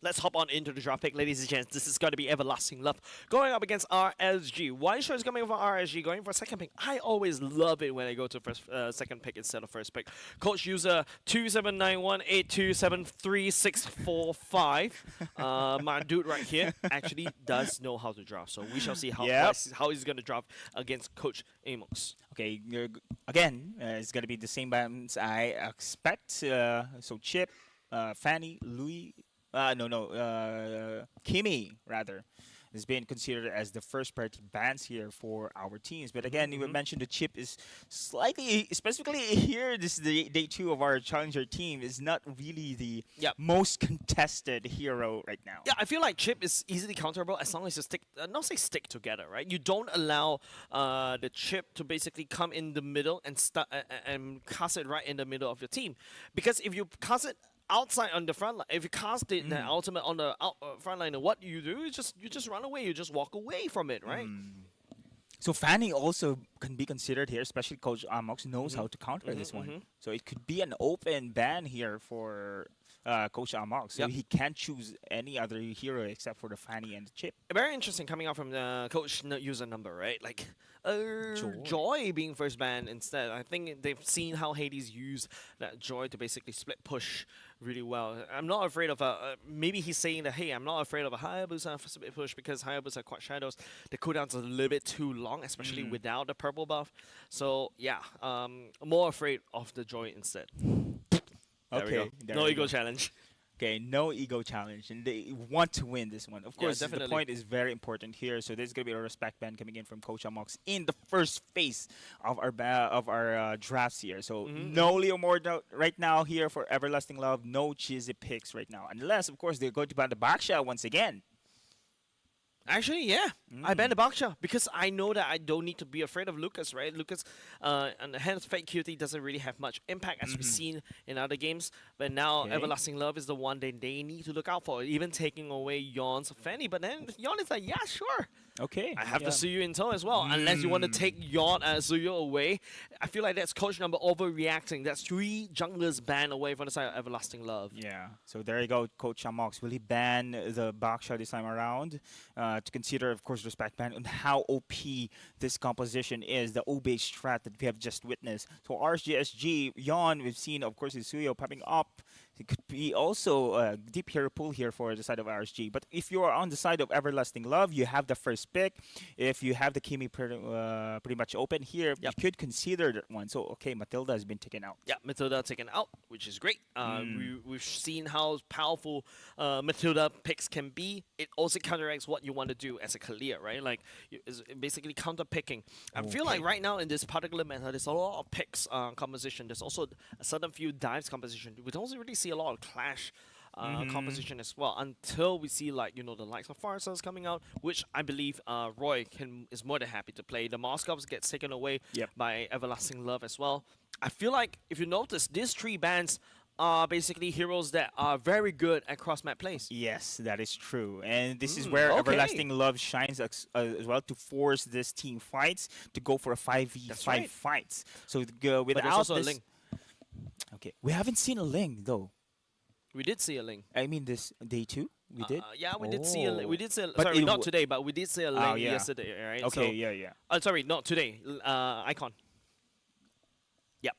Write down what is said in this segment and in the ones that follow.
Let's hop on into the draft pick, ladies and gents. This is going to be Everlasting Love going up against RSG. Why sure is coming for RSG, going for second pick. I always love it when I go to first, second pick instead of first pick. Coach user 279182734645. My dude right here actually does know how to draft, so we shall see how how he's going to draft against Coach Amos. Okay, again, it's going to be the same bands I expect. So Chip, Fanny, Louis. Kimi, rather, is being considered as the first party bands here for our teams. But again, you mentioned the Chip is slightly, specifically here, this is the day 2 of our challenger team, is not really the most contested hero right now. Yeah, I feel like Chip is easily counterable as long as you stick, not say stick together, right? You don't allow the Chip to basically come in the middle and and cast it right in the middle of your team. Because if you cast it outside on the front line, if you cast it the ultimate on the front line, what you do is you just run away, you just walk away from it, right? So Fanny also can be considered here, especially Coach Amox knows how to counter this one. So it could be an open ban here for Coach Amox. So he can't choose any other hero except for the Fanny and the Chip. Very interesting coming out from the Coach user number, right? Like Joy being first ban instead. I think they've seen how Hades use that Joy to basically split push really well. I'm not afraid of maybe he's saying that, hey, I'm not afraid of a Hayabusa split push because Hayabusa Quad Shadows, the cooldown's a little bit too long, especially without the purple buff. So yeah, I'm more afraid of the Joy instead. Okay, no ego challenge. Okay, no ego challenge, and they want to win this one. Of course, the point is very important here. So there's gonna be a respect ban coming in from Coach Amox in the first phase of our drafts here. So no Leo Mordo right now here for Everlasting Love. No cheesy picks right now, unless of course they're going to ban the Baksha once again. Actually, yeah. I ban the Baksha because I know that I don't need to be afraid of Lucas, right? Lucas, and hence Fake Cutie doesn't really have much impact as we've seen in other games. But now Everlasting Love is the one that they need to look out for, even taking away Yon's Fanny. But then Yon is like, yeah, sure. Okay. I have the Suyu in tow as well. Unless you want to take Yon and Suyu away. I feel like that's Coach number overreacting. That's 3 junglers banned away from the side of Everlasting Love. Yeah. So there you go, Coach Amox. Will he ban the Baksha this time around? To consider, of course, respect ban on how OP this composition is, the O-base strat that we have just witnessed. So RSG SG, Yon, we've seen, of course, Isuyo popping up. It could be also a deep hero pool here for the side of RSG. But if you are on the side of Everlasting Love, you have the first pick. If you have the Kimi pretty much open here, you could consider that one. So, okay, Matilda has been taken out. Yeah, Matilda taken out, which is great. We've seen how powerful Matilda picks can be. It also counteracts what you want to do as a Kalia, right? Like, it's basically counter picking. I feel like right now in this particular meta, there's a lot of picks composition. There's also a certain few dives composition. We don't really see a lot of clash composition as well until we see, like, you know, the likes of Farsas coming out, which I believe Roy is more than happy to play. The Moscovs gets taken away by Everlasting Love as well. I feel like if you notice, these 3 bands are basically heroes that are very good at cross-map plays. Yes, that is true. And this is where Everlasting Love shines as well to force this team fights to go for a 5v5 fights. So without this... Ling. Okay, we haven't seen a Ling, though. We did see a Ling. I mean, this day 2? We did? Yeah, we did see a Ling. We did see a, sorry, not today, but we did see a Ling yesterday, right? Okay, so, sorry, not today. Icon. Yep.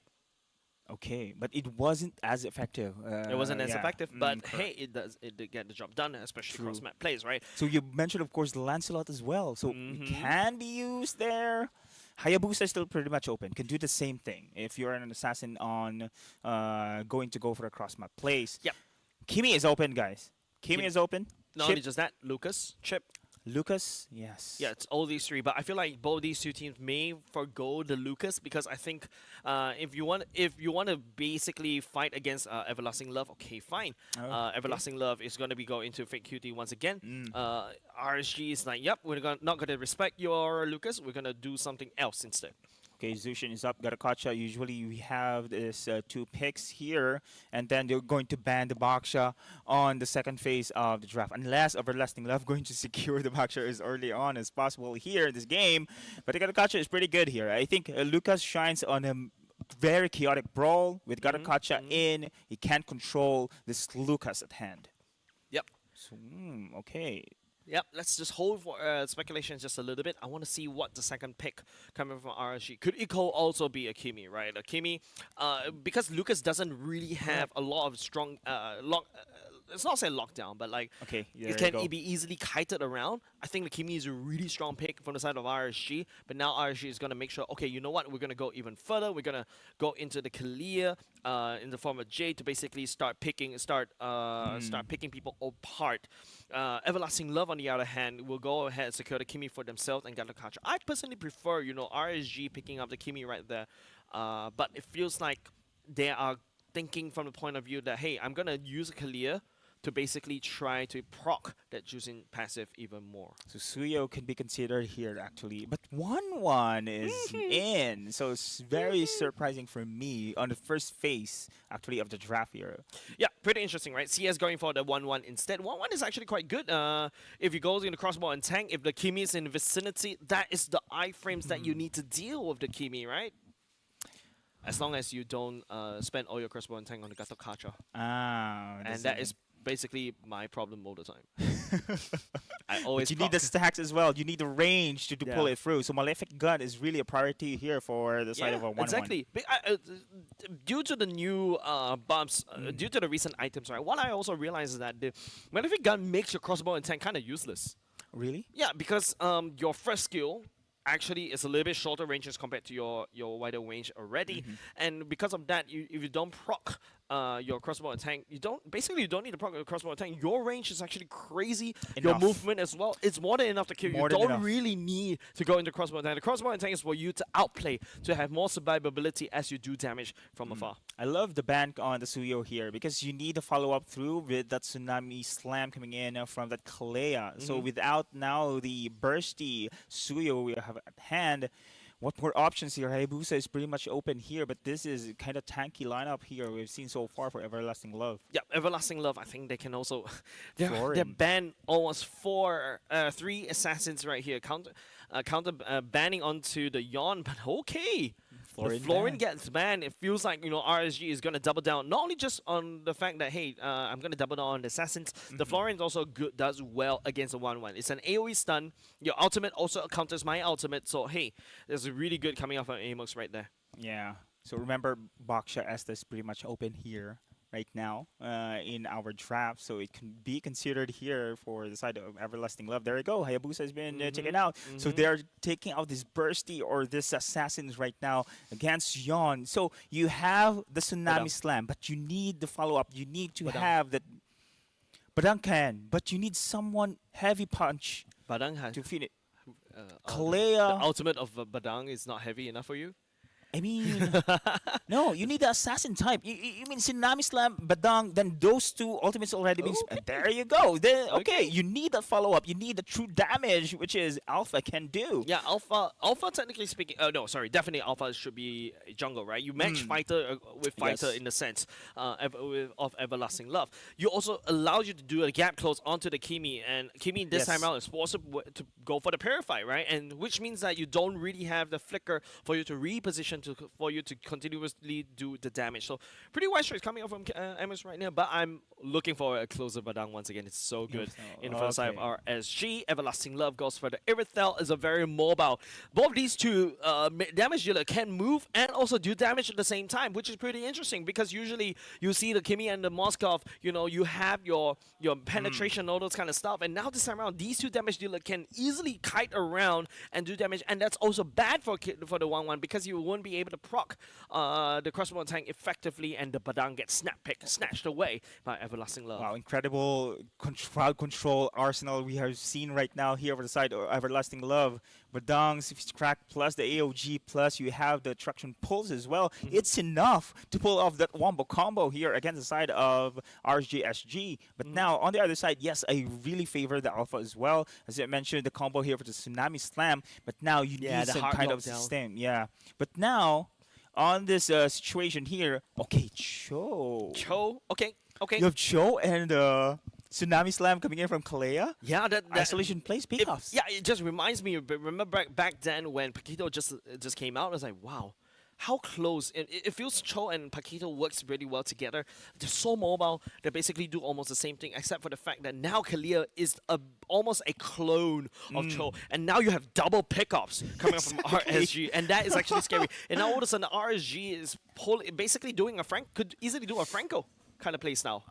Okay, but it wasn't as effective. It wasn't as effective, but hey, it did get the job done, especially cross-map plays, right? So you mentioned, of course, the Lancelot as well. So it can be used there. Hayabusa is still pretty much open. Can do the same thing if you're an assassin on going to go for a cross-map plays. Yep. Kimi is open, guys. Kimi is open. Not only just that, Lucas, Chip. Lucas, yes. Yeah, it's all these 3, but I feel like both these 2 teams may forgo the Lucas because I think if you want to basically fight against Everlasting Love, okay, fine. Everlasting Love is going to be going into Fake Cutie once again. RSG is like, yep, we're not going to respect your Lucas. We're going to do something else instead. Okay, Zushin is up. Garakacha. Usually we have this 2 picks here, and then they're going to ban the Baksha on the second phase of the draft, unless Everlasting Love going to secure the Baksha as early on as possible here in this game. But the Garakacha is pretty good here. I think Lucas shines on a very chaotic brawl with Garakacha in. He can't control this Lucas at hand. Yep. Okay. Yep, let's just hold for speculation just a little bit. I want to see what the second pick coming from RSG. Could Eco also be a Kimi, right? A Kimi, because Lucas doesn't really have Correct. a lot of strong it's not say lockdown, but like Okay, there it you can go. be easily kited around. I think the Kimi is a really strong pick from the side of RSG, but now RSG is going to make sure, okay, you know what, we're going to go even further. We're going to go into the Kalia in the form of J to basically start picking people apart. Everlasting Love, on the other hand, will go ahead and secure the Kimi for themselves and get the catcher. I personally prefer, RSG picking up the Kimi right there, but it feels like they are thinking from the point of view that, hey, I'm going to use a Kalia to basically try to proc that juicing passive even more. So Suyo can be considered here actually, but 1-1 is in. So it's very surprising for me on the first phase actually of the draft here. Yeah, pretty interesting, right? CS going for the 1-1 instead. 1-1 is actually quite good. If you go in the crossbow and tank, if the Kimi is in the vicinity, that is the iframes that you need to deal with the Kimi, right? As long as you don't spend all your crossbow and tank on the Gato Kacha. And that is basically my problem all the time. I always But you need the stacks as well. You need the range to pull it through. So Malefic Gun is really a priority here for the side of a 1-1. Exactly. Due to the new bumps, due to the recent items, right? What I also realized is that the Malefic Gun makes your crossbow and tank kind of useless. Really? Yeah, because your first skill actually is a little bit shorter ranges compared to your wider range already, and because of that, if you don't proc your crossbow and tank, you don't need to proc your crossbow and tank. Your range is actually crazy. Your Enough. movement as well, it's more than enough to kill you. More You than don't enough. really need to go into crossbow and tank. The crossbow and tank is for you to outplay, to have more survivability as you do damage from afar. I love the ban on the Suyo here because you need to follow up through with that Tsunami Slam coming in from that Kalea. So without now the bursty Suyo we have at hand, what more options here? Hayabusa is pretty much open here, but this is kind of tanky lineup here we've seen so far for Everlasting Love. Yeah, Everlasting Love. I think they can also. They're Florin. banned almost three assassins right here. Counter banning onto the Yawn, but okay. The Florin gets banned. It feels like RSG is gonna double down not only just on the fact that, hey, I'm gonna double down on the assassins. The Florin also does well against the 1-1. It's an AOE stun. Your ultimate also counters my ultimate. So hey, there's a really good coming off of Amos right there. Yeah. So remember, Baksha Esta is pretty much open here right now in our draft, so it can be considered here for the side of Everlasting Love. There you go. Hayabusa has been taken out. So they're taking out this bursty or this assassins right now against Yon. So you have the Tsunami Slam, but you need the follow-up. You need to have that. Badang can, but you need someone heavy punch Badang has to finish. the Kalea. ultimate of Badang is not heavy enough for you. I mean, no, you need the assassin type. You mean Tsunami Slam, Badang, then those two ultimates already being there you go. Then okay, you need a follow-up. You need the true damage, which is Alpha can do. Yeah, Alpha technically speaking, no, sorry, definitely Alpha should be jungle, right? You match fighter with fighter Yes. in the sense of Everlasting Love. You also allows you to do a gap close onto the Kimi, and Kimi this time around is forced to go for the Purify, right? And which means that you don't really have the flicker for you to reposition for you to continuously do the damage. So pretty wide strikes coming up from Amos right now, but I'm looking for a closer Badang once again. It's so good in the first side of RSG. Everlasting Love goes for the Irithel is a very mobile. Both these two damage dealer can move and also do damage at the same time, which is pretty interesting because usually you see the Kimi and the Moskov, you have your penetration, all those kind of stuff, and now this time around, these two damage dealer can easily kite around and do damage, and that's also bad for the 1-1 because you won't be able to proc the crossbow tank effectively, and the Badang gets snatched away by Everlasting Love. Wow, incredible crowd control arsenal we have seen right now here over the side of Everlasting Love. Badang's crack plus the AOG plus you have the traction pulse as well. It's enough to pull off that wombo combo here against the side of RSG SG. But now on the other side, yes, I really favor the Alpha as well. As I mentioned, the combo here for the Tsunami Slam. But now you need the some hard kind of lockdown. system. Yeah. But now on this situation here, okay, Cho. Okay. You have Cho and Tsunami Slam coming in from Kalea. Yeah, that Isolation plays payoffs. it just reminds me. Remember back then when Paquito just came out, I was like, wow, how close it feels. Cho and Paquito works really well together. They're so mobile. They basically do almost the same thing, except for the fact that now Kalia is almost a clone of Cho, and now you have double pickups coming up from RSG, and that is actually scary. And now all of a sudden, RSG is basically doing could easily do a Franco kind of play style.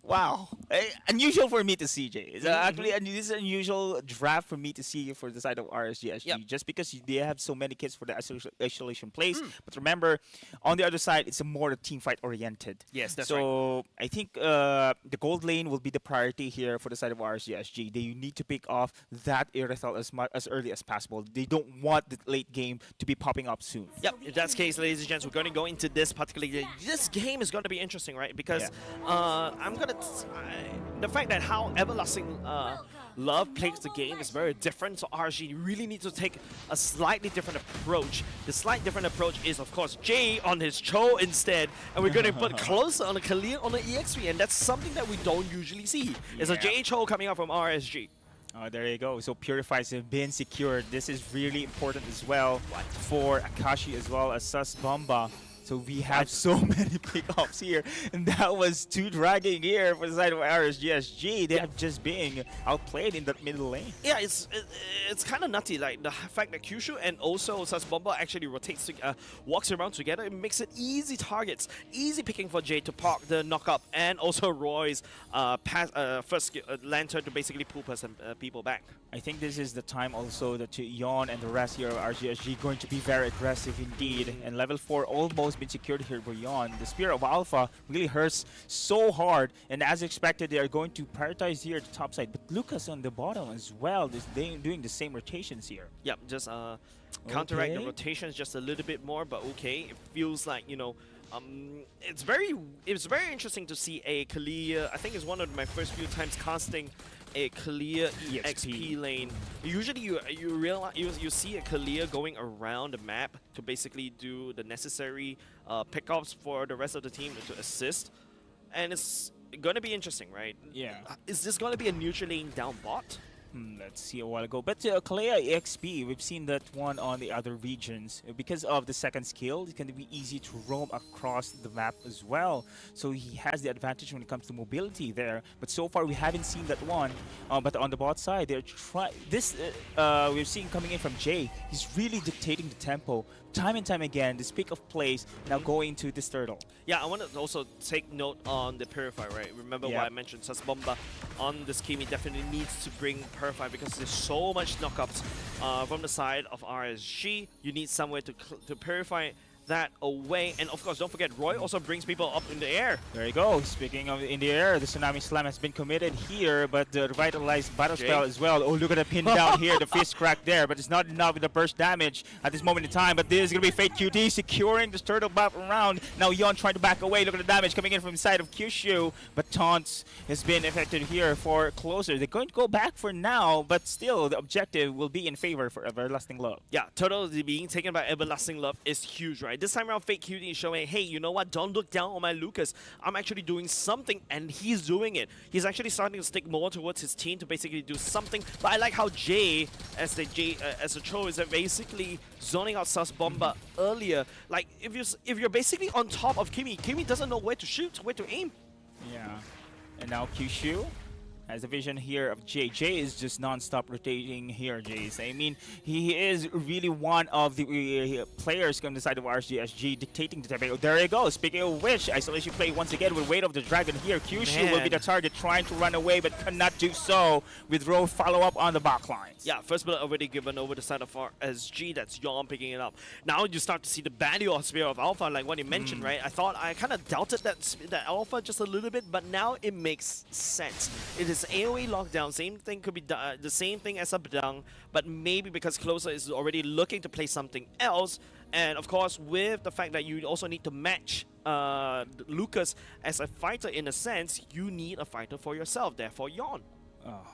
Wow. Unusual for me to see, Jay. It's actually this is an unusual draft for me to see for the side of RSG SG, Yep. just because they have so many kits for the isolation plays. But remember, on the other side, it's a more team fight oriented. Yes, that's right. So I think the gold lane will be the priority here for the side of RSG SG. They need to pick off that Irithel as early as possible. They don't want the late game to be popping up soon. Yep, if that's the case, ladies and gents, we're going to go into this particular game. This game is going to be interesting, right? Because the fact that how Everlasting Love plays the game is very different, so RSG really needs to take a slightly different approach. The slight different approach is, of course, Jay on his Cho instead, and we're going to put closer on the Kalia on the EXP, and that's something that we don't usually see. It's a Jay Cho coming out from RSG. Oh, there you go. So Purifies have been secured. This is really important as well for Akashi as well as Sus Bomba. So we have so many pickups here, and that was 2 dragging here for the side of RSG SG. They have just been outplayed in that middle lane. Yeah, it's kind of nutty, like the fact that Kyushu and also Sus Bomba actually walks around together. It makes it easy targets, easy picking for Jay to park the knockup, and also Roy's first lantern to basically pull people back. I think this is the time also that Yon and the rest here of RGSG going to be very aggressive indeed. And level 4 almost been secured here for Yon. The Spear of Alpha really hurts so hard, and as expected, they are going to prioritize here the top side. But Lucas on the bottom as well is doing the same rotations here. Yep, just counteract the rotations just a little bit more, but okay. It feels like, you know, it's very interesting to see a Kalia. I think it's one of my first few times casting a Kalia EXP lane. Usually you realize you see a Kalia going around the map to basically do the necessary pickups for the rest of the team to assist, and it's gonna be interesting, right? Yeah. Is this gonna be a neutral lane down bot? Let's see a while ago. But Kalea EXP, we've seen that one on the other regions. Because of the second skill, it can be easy to roam across the map as well. So he has the advantage when it comes to mobility there. But so far, we haven't seen that one. But on the bot side, they're we've seen coming in from Jay. He's really dictating the tempo. Time and time again, this pick of plays now going to this turtle. Yeah, I want to also take note on the Purify, right? Remember what I mentioned, Sus Bomba on this game, he definitely needs to bring Purify because there's so much knockups from the side of RSG. You need somewhere to purify that away. And of course, don't forget, Roy also brings people up in the air. There you go. Speaking of in the air, the Tsunami Slam has been committed here, but the Revitalized Battle Spell as well. Oh, look at the pin down here, the fist crack there, but it's not enough with the burst damage at this moment in time. But this is going to be Fate QT securing this turtle buff around. Now Yon trying to back away. Look at the damage coming in from the side of Kyushu, but Taunts has been affected here for closer. They're going to go back for now, but still the objective will be in favor for Everlasting Love. Yeah, turtle being taken by Everlasting Love is huge, right? This time around, Fake Cutie is showing, hey, you know what? Don't look down on my Lucas. I'm actually doing something, and he's doing it. He's actually starting to stick more towards his team to basically do something. But I like how Jay, as the Cho, is basically zoning out Sus Bomba earlier. Like, if you're basically on top of Kimi doesn't know where to shoot, where to aim. Yeah, and now Kyushu has a vision here of Jay. Jay is just non-stop rotating here, Jace. I mean, he is really one of the players on the side of RSG dictating the tempo. There you go. Speaking of which, isolation play once again with Weight of the Dragon here. Kyushu will be the target, trying to run away, but cannot do so with Row follow-up on the back lines. Yeah, first blood already given over the side of RSG. That's Yon picking it up. Now you start to see the value of Spear of Alpha, like what you mentioned, right? I kind of doubted that Alpha just a little bit, but now it makes sense. It is AoE lockdown, same thing could be the same thing as a Badang, but maybe because Closer is already looking to play something else, and of course with the fact that you also need to match Lucas as a fighter in a sense, you need a fighter for yourself, therefore Yon. Oh.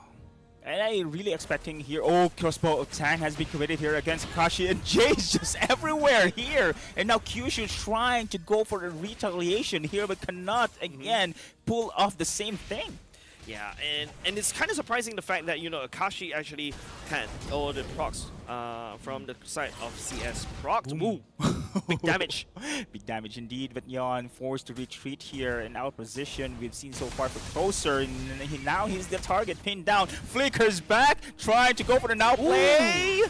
And I really expecting here, crossbow of Tang has been committed here against Akashi, and Jay's just everywhere here. And now Kyushu trying to go for a retaliation here, but cannot again pull off the same thing. Yeah, and it's kind of surprising the fact that, you know, Akashi actually had all the procs from the side of CS procs. Ooh, big damage. Big damage indeed, but Yon forced to retreat here in out position. We've seen so far for Closer, and now he's the target, pinned down. Flickers back, trying to go for the now play,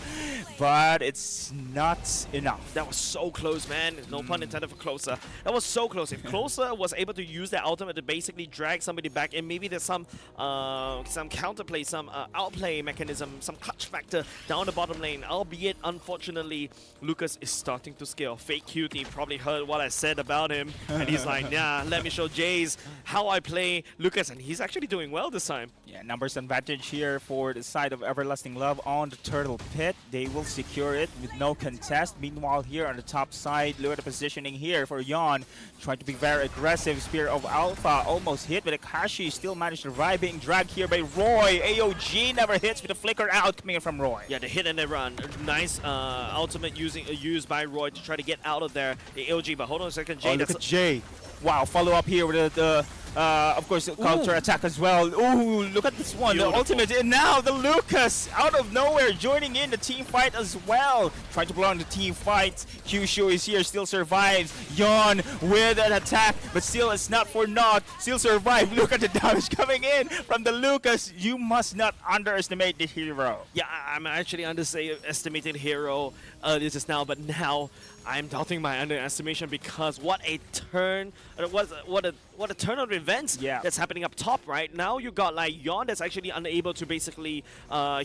but it's not enough. That was so close, man. No pun intended for Closer. That was so close. If Closer was able to use that ultimate to basically drag somebody back, and maybe there's some counterplay, some outplay mechanism, some clutch factor down the bottom lane. Albeit, unfortunately, Lucas is starting to scale. Fake Cutie probably heard what I said about him, and he's like, nah, let me show Jace how I play Lucas, and he's actually doing well this time. Yeah, numbers advantage here for the side of Everlasting Love on the Turtle Pit. They will secure it with no contest. Meanwhile, here on the top side, look at the positioning here for Yon, trying to be very aggressive. Spear of Alpha almost hit, but Akashi still managed to ride, being dragged here by Roy. AOG never hits with a flicker out coming in from Roy. Yeah, the hit and the run. Nice ultimate used by Roy to try to get out of there. The AOG, but hold on a second, Jay. Oh, look at Jay. Wow, follow up here with the of course, counter attack as well. Ooh, look at this one. Beautiful. The ultimate, and now the Lucas out of nowhere joining in the team fight as well. Trying to blow on the team fight. Kyushu is here, still survives. Yon with an attack, but still it's not for naught. Still survive. Look at the damage coming in from the Lucas. You must not underestimate the hero. Yeah, I'm actually underestimating hero just now, but now I'm doubting my underestimation because what a turn, what a turn of events that's happening up top right now. You got like Yon that's actually unable to basically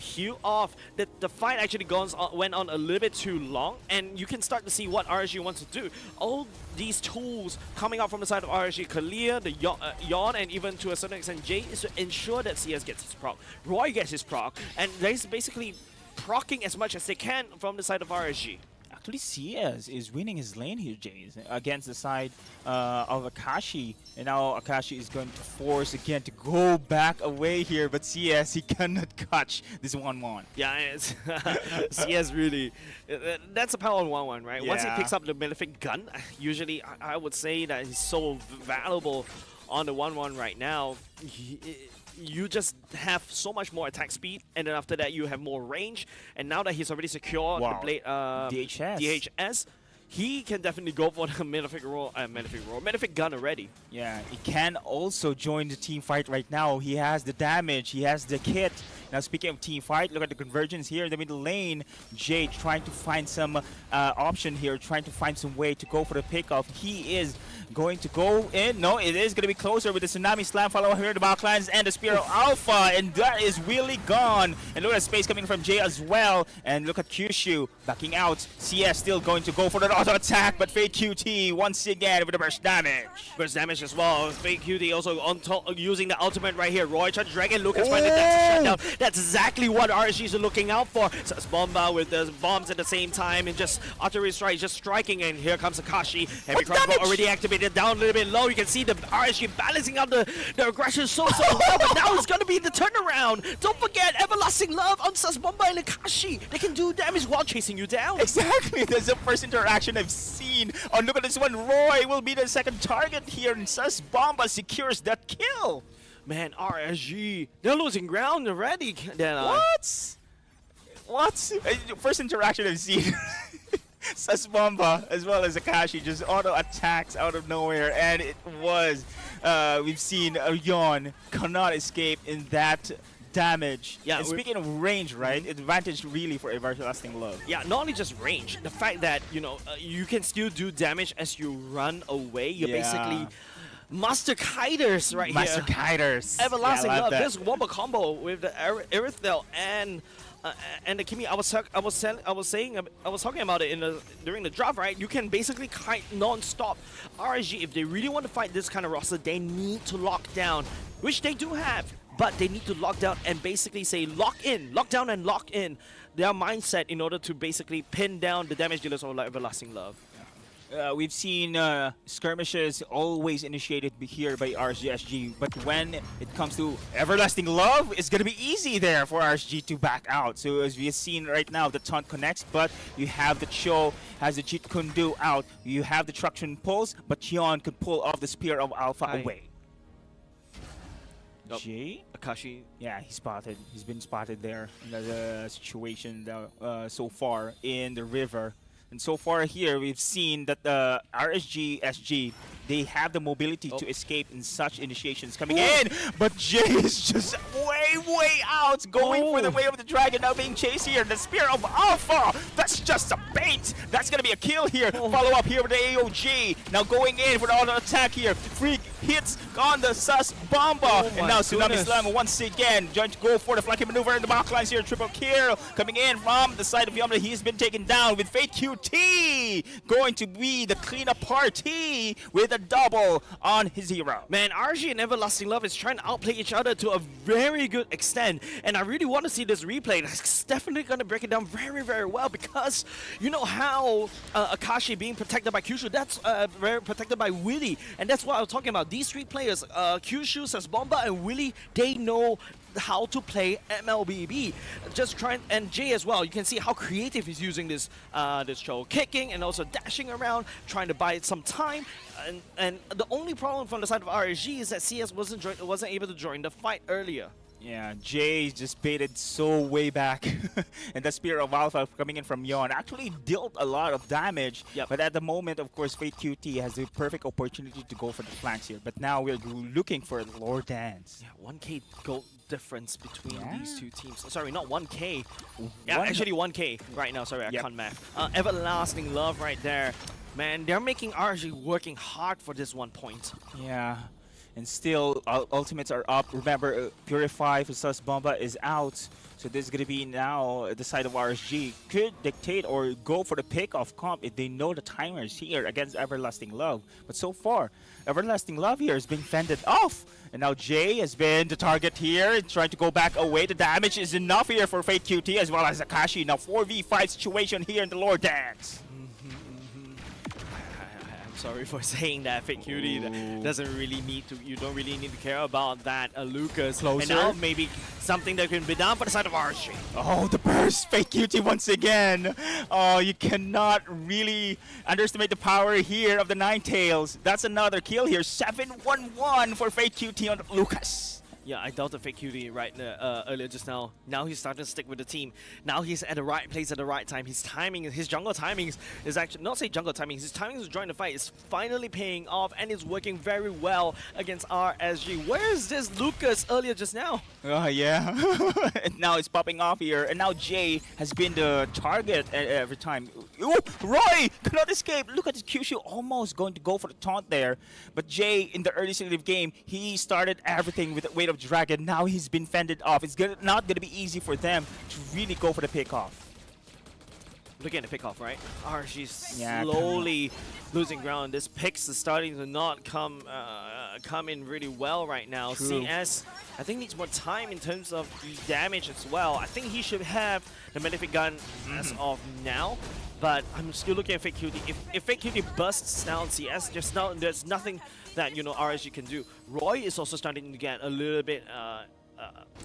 heal off. The fight actually went on a little bit too long, and you can start to see what RSG wants to do. All these tools coming out from the side of RSG, Kalia, the Yon, and even to a certain extent Jay, is to ensure that CS gets his proc, Roy gets his proc, and they're basically procking as much as they can from the side of RSG. Actually, CS is winning his lane here, Jays, against the side of Akashi. And now Akashi is going to force again to go back away here, but CS, he cannot catch this 1-1. Yeah, it's CS really, that's a power 1-1, right? Yeah. Once he picks up the Malefic gun, usually I would say that he's so valuable on the 1-1 right now. You just have so much more attack speed, and then after that you have more range, and now that he's already secured the blade DHS, he can definitely go for the Malefic gun already. Yeah, he can also join the team fight right now. He has the damage, he has the kit. Now speaking of team fight, look at the convergence here in the middle lane. Jade trying to find some option here, trying to find some way to go for the pickoff. He is going to go in. No, it is going to be closer with the Tsunami Slam follow here the backlines and the Spear of Alpha, and that is really gone. And look at the space coming from Jay as well. And look at Kyushu backing out. CS still going to go for the auto attack, but Fake QT once again with the burst damage. Burst damage as well. Fake QT also on top using the ultimate right here. Roy trying to drag in Lucas, finding that shutdown. That's exactly what RSGs are looking out for. So it's Bomba with the bombs at the same time and just artillery strike, just striking. And here comes Akashi. Heavy crossbow already activated, down a little bit low. You can see the RSG balancing out the aggression so well, but now it's going to be the turnaround. Don't forget, Everlasting Love on Sus Bomba and Akashi. They can do damage while chasing you down. Exactly, that's the first interaction I've seen. Oh, look at this one. Roy will be the second target here, and Sus Bomba secures that kill. Man, RSG, they're losing ground already. What? First interaction I've seen. Sus Bomba as well as Akashi just auto attacks out of nowhere, and it was we've seen Yon cannot escape in that damage. Yeah, and speaking of range, right? Advantage really for Everlasting Love. Yeah, not only just range, the fact that you can still do damage as you run away. You're basically Master Kiters right here. Master Kiters. Everlasting Love. This wombo combo with the Irithel and the Kimi. I was talking about it during the draft, right? You can basically kite non-stop. RSG, if they really want to fight this kind of roster, they need to lock down, which they do have, but they need to lock down and basically say lock down and lock in their mindset in order to basically pin down the damage dealers of Everlasting Love. We've seen skirmishes always initiated here by RSG SG, but when it comes to Everlasting Love, it's going to be easy there for RSG to back out. So as we've seen right now, the taunt connects, but you have the Cho has the Jeet Kundu out. You have the Traction Pulse, but Yon could pull off the Spear of Alpha away. Oh, Jay? Akashi. Yeah, he's spotted. He's been spotted there in the situation so far in the river. And so far here, we've seen that the RSG SG, they have the mobility to escape in such initiations coming in. But Jay is just way out, going for the way of the dragon, now being chased here. The Spear of Alpha, that's just a bait. That's going to be a kill here. Follow up here with the AOG. Now going in for the auto attack here. Freak hits on the Sus Bomba. And now Tsunami Slam once again, trying to go for the flanking maneuver in the back lines here. Triple kill coming in from the side of Yamada. He's been taken down with Fate QT. Going to be the cleanup party with a double on his hero. Man, RG and Everlasting Love is trying to outplay each other to a very good extent, and I really want to see this replay. It's definitely going to break it down very well, because you know how Akashi being protected by Kyushu, that's very protected by Willy, and that's what I was talking about. These three players, Kyushu, Sasbomba, and Willy, they know how to play MLBB. Just trying, and Jay as well. You can see how creative he's using this this show, kicking and also dashing around, trying to buy some time. And the only problem from the side of RSG is that CS wasn't able to join the fight earlier. Yeah, Jay just baited so way back. And the Spear of Alpha coming in from Yon actually dealt a lot of damage. Yep. But at the moment, of course, Fate QT has the perfect opportunity to go for the flanks here. But now we're looking for Lord Dance. Yeah, 1K gold difference between these two teams. Oh, sorry, not 1K. Yeah, One- actually 1K right now. Sorry, I Yep. can't math. Everlasting Love right there. Man, they're making RSG working hard for this 1 point. Yeah. And still, ultimates are up. Remember, Purify for Sus Bomba is out. So this is going to be now the side of RSG. Could dictate or go for the pick-off comp if they know the timers here against Everlasting Love. But so far, Everlasting Love here is being fended off. And now Jay has been the target here, trying to go back away. The damage is enough here for Fate QT as well as Akashi. Now 4v5 situation here in the Lord Dance. Sorry for saying that, Fake Cutie. That doesn't really need to. You don't really need to care about that, Lucas. Closer. And now maybe something that can be done for the side of RSG. Oh, the burst! Fake QT once again. Oh, you cannot really underestimate the power here of the Ninetales. That's another kill here. 7-1-1 for Fake QT on Lucas. Yeah, I doubted Fake Cutie right earlier just now. Now he's starting to stick with the team. Now he's at the right place at the right time. His timing, his jungle timings is actually, not say jungle timings, his timings to join the fight is finally paying off, and it's working very well against RSG. Where is this Lucas earlier just now? Yeah. And now it's popping off here. And now Jay has been the target every time. Ooh, Roy cannot escape. Look at this Kyushu almost going to go for the taunt there. But Jay, in the early stage of the game, he started everything with the weight of dragon. Now he's been fended off. It's not going to be easy for them to really go for the pick-off. Looking at the pick-off, right? RSG's Yeah, slowly losing ground. This picks is starting to not come in really well right now. True. CS, I think, needs more time in terms of the damage as well. I think he should have the Malefic Gun as of now. But I'm still looking at Fake Cutie. If Fake Cutie busts down CS, there's nothing that, you know, RSG can do. Roy is also starting to get a little bit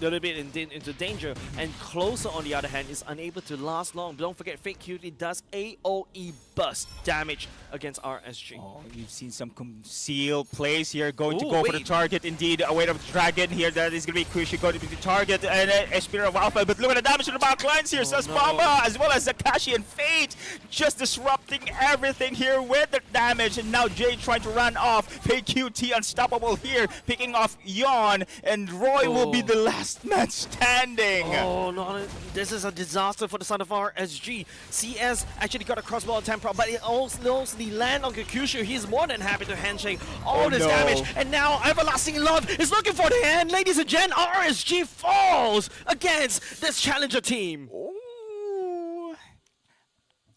into danger, and Closer on the other hand is unable to last long. Don't forget, Fake Cutie does AoE burst damage against RSG. Oh, you've seen some concealed plays here, going to Ooh, go for the wait. target. Indeed, a weight of dragon here. That is going to be Kushi going to be the target, and a Spear of Alpha. But look at the damage to the back lines here. Sus Bomba as well as Akashi and Fate just disrupting everything here with the damage. And now Jay trying to run off. Fake QT unstoppable here, picking off Yon, and Roy will be the last man standing. Oh no, this is a disaster for the son of RSG. CS actually got a crossbow attempt, but it also knows the land on Kyushu. He's more than happy to handshake all this damage. And now Everlasting Love is looking for the hand. Ladies and gents, RSG falls against this challenger team. Ooh.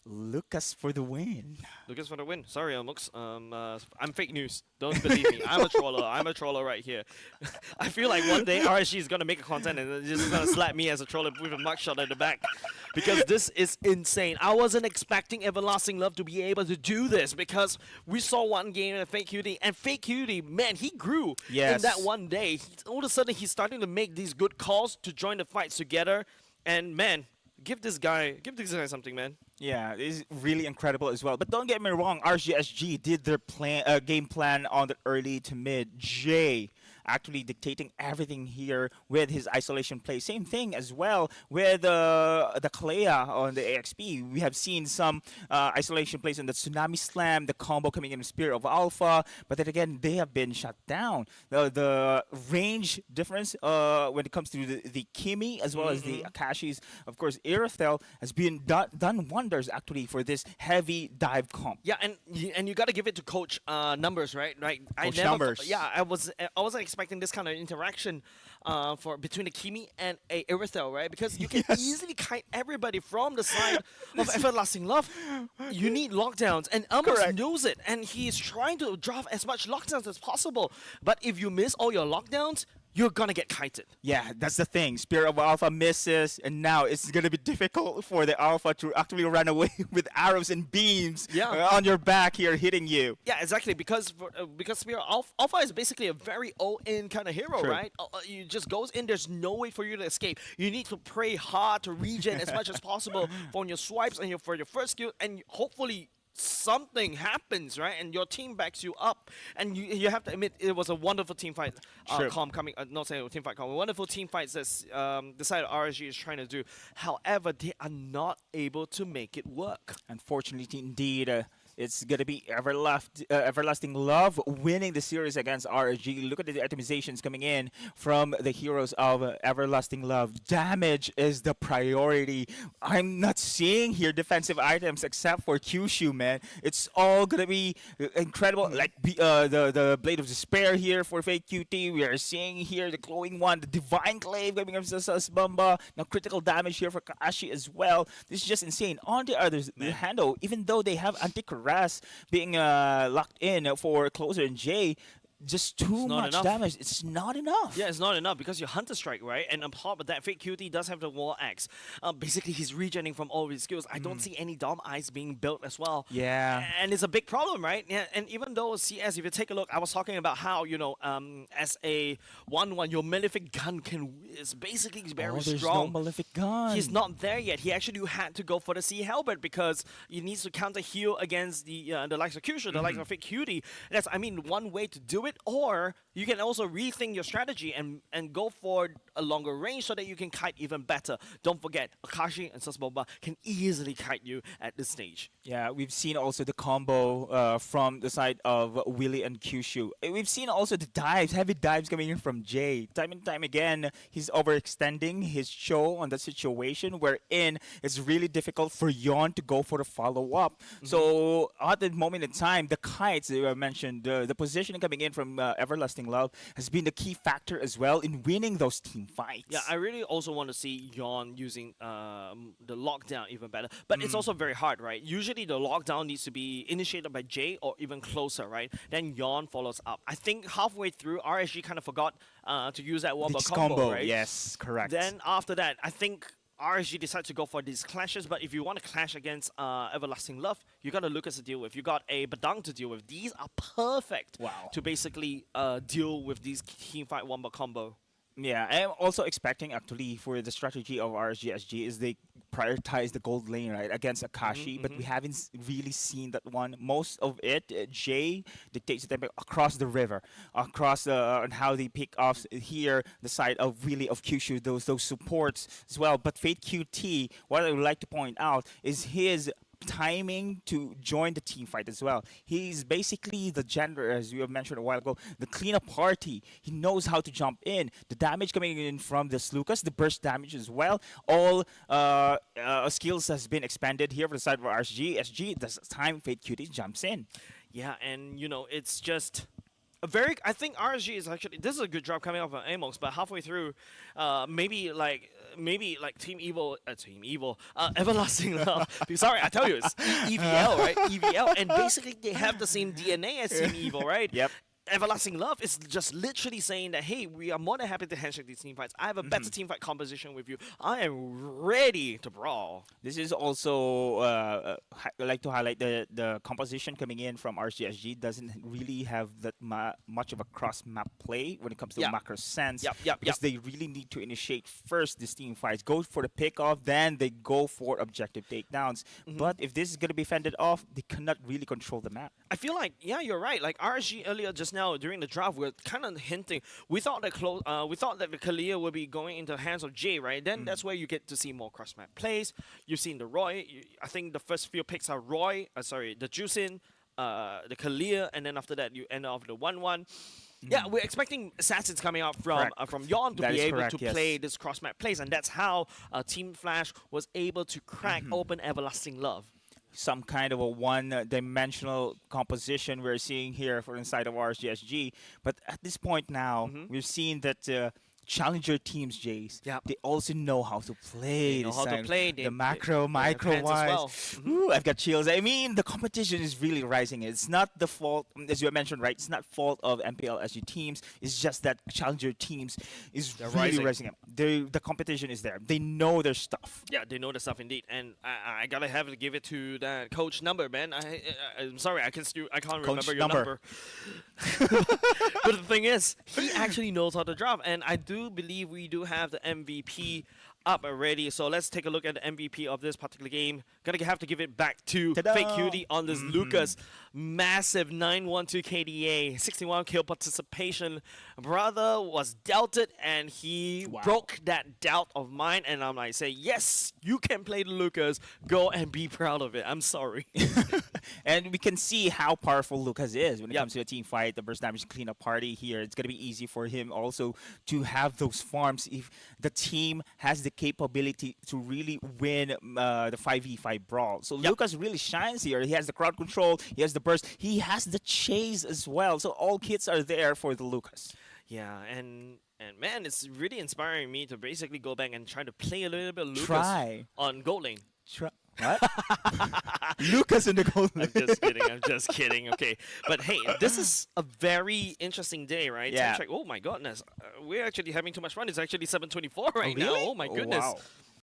Lucas for the win. Lucas for the win. Sorry, Mux. I'm fake news. Don't believe me. I'm a troller. I'm a troller right here. I feel like one day RSG is gonna make a content and they're just gonna slap me as a troller with a mugshot at the back, because this is insane. I wasn't expecting Everlasting Love to be able to do this, because we saw one game at Fake Cutie, and Fake Cutie, man, he grew in that one day. All of a sudden, he's starting to make these good calls to join the fights together, and man, give this guy something, man. Yeah, it is really incredible as well. But don't get me wrong, RGSG did their game plan on the early to mid. Jay actually dictating everything here with his isolation play. Same thing as well with the Kalea on the AXP. We have seen some isolation plays on the Tsunami Slam, the combo coming in with Spirit of Alpha, but then again, they have been shut down. The range difference when it comes to the Kimi as well as the Akashis, of course, Irithel has been done wonders actually for this heavy dive comp. Yeah, and you got to give it to Coach Numbers, right? Right. Coach Numbers. Yeah, I wasn't expecting this kind of interaction for between a Kimi and a Irithel, right? Because you can easily kite everybody from the side of Everlasting Love. You need lockdowns, and Elmos Correct. knows it, and he's trying to draft as much lockdowns as possible. But if you miss all your lockdowns, you're gonna get kited. Yeah, that's the thing. Spirit of Alpha misses, and now it's gonna be difficult for the Alpha to actually run away with arrows and beams on your back here, hitting you. Yeah, exactly. Because Spirit Alpha is basically a very all-in kind of hero, True. right? You just goes in. There's no way for you to escape. You need to pray hard to regen as much as possible for your swipes and for your first skill, and hopefully something happens, right? And your team backs you up, and you have to admit it was a wonderful team fight. Sure. Coming, not saying a team fight, a wonderful team fight that the side of RSG is trying to do. However, they are not able to make it work. Unfortunately, indeed, it's going to be Everlasting Love winning the series against RSG. Look at the itemizations coming in from the heroes of Everlasting Love. Damage is the priority. I'm not seeing here defensive items except for Kyushu, man. It's all going to be incredible. Like the Blade of Despair here for Fake QT. We are seeing here the Glowing One, the Divine Clave coming from Sasbamba. Now critical damage here for Kaashi as well. This is just insane. On the other hand, though, even though they have anti-Ras being locked in for Closer and Jay, just too much damage. It's not enough. Yeah, it's not enough because your Hunter Strike, right? And on top of that, Fake QT does have the Wall Axe. Basically, he's regenerating from all of his skills. I don't see any Dom Eyes being built as well. Yeah. And it's a big problem, right? Yeah. And even though CS, if you take a look, I was talking about how, as a 1-1, your Malefic Gun is basically very there's strong. no Malefic Gun. He's not there yet. He actually had to go for the Sea Halberd because he needs to counter heal against the likes of Kyushu, the likes of Fake QT. That's, one way to do it, or you can also rethink your strategy and go for a longer range so that you can kite even better. Don't forget, Akashi and Sasboba can easily kite you at this stage. Yeah, we've seen also the combo from the side of Willy and Kyushu. We've seen also the dives, heavy dives coming in from Jay. Time and time again, he's overextending his show on that situation wherein it's really difficult for Yon to go for the follow-up. So at the moment in time, the kites that I mentioned, the positioning coming in from Everlasting Love has been the key factor as well in winning those team fights. Yeah, I really also want to see Yon using the lockdown even better. But it's also very hard, right? Usually the lockdown needs to be initiated by Jay or even Closer, right? Then Yon follows up. I think halfway through, RSG kind of forgot to use that wombo combo, right? Yes, correct. Then after that, I think RSG decided to go for these clashes, but if you want to clash against Everlasting Love, you got a Lucas to deal with. You got a Badang to deal with. These are perfect to basically deal with these teamfight wombo combo. Yeah, I'm also expecting actually for the strategy of RSG SG is they prioritize the gold lane, right, against Akashi, but we haven't really seen that one. Most of it, Jay dictates them across the river, across on how they pick off here, the side of really of Kyushu, those supports as well. But Fate QT, what I would like to point out is his timing to join the team fight as well. He's basically the gender, as you have mentioned a while ago, the cleanup party. He knows how to jump in. The damage coming in from this Lucas, the burst damage as well. All skills has been expanded here for the side of RSG. SG, this time Fate Cutie jumps in. Yeah, and it's just I think RSG is actually, this is a good job coming off of Amos, but halfway through, maybe like Team Evil, Everlasting Love. Sorry, I tell you, it's EVL, right? EVL, and basically they have the same DNA as Team Evil, right? Yep. Everlasting Love is just literally saying that, hey, we are more than happy to handshake these team fights. I have a better team fight composition with you. I am ready to brawl. This is also, I like to highlight the composition coming in from RCSG doesn't really have that much of a cross-map play when it comes to macro sense. Because they really need to initiate first these team fights. Go for the pick-off, then they go for objective takedowns. But if this is going to be fended off, they cannot really control the map. I feel like, yeah, you're right. Like RSG earlier just now during the draft, we're kind of hinting. We thought that the Kalia would be going into the hands of Jay, right? Then that's where you get to see more cross-map plays. You've seen the Roy. I think the first few picks are Roy. The Juicin, the Kalia, and then after that you end off the 1-1. Yeah, we're expecting assassins coming out from Yon to That be is able correct, to yes. play this cross-map plays, and that's how Team Flash was able to crack open Everlasting Love. Some kind of a one-dimensional composition we're seeing here for inside of RSG SG. But at this point now, we've seen that challenger teams, Jace, Yep. they also know how to play. They know this how to time. play. The macro, they have hands as micro-wise. well. Ooh, I've got chills. I mean, the competition is really rising. It's not the fault, as you mentioned, right? It's not fault of MPL SG teams. It's just that challenger teams is really rising up. The competition is there. They know their stuff. Yeah, they know the stuff indeed, and I gotta have to give it to that coach number, man. I'm sorry, I can't Coach remember your number. But the thing is, he actually knows how to draft, and I do believe we do have the MVP up already. So let's take a look at the MVP of this particular game. Gonna have to give it back to Ta-da! Fake Cutie on this Lucas. Massive 912 KDA, 61 kill participation. Brother was dealt it, and he broke that doubt of mine. And I'm like, say, yes, you can play the Lucas. Go and be proud of it. I'm sorry. And we can see how powerful Lucas is when it comes to a team fight, the burst damage cleanup party here. It's going to be easy for him also to have those farms if the team has the capability to really win the 5v5 brawl. So Lucas really shines here. He has the crowd control, he has the burst, he has the chase as well. So all kits are there for the Lucas. Yeah, and man, it's really inspiring me to basically go back and try to play a little bit of Lucas on gold lane. What? Lucas in the gold lane. I'm just kidding. Okay, but hey, this is a very interesting day, right? Yeah. Oh my goodness, we're actually having too much fun. It's actually 7:24 right now. Really? Oh my goodness. Wow.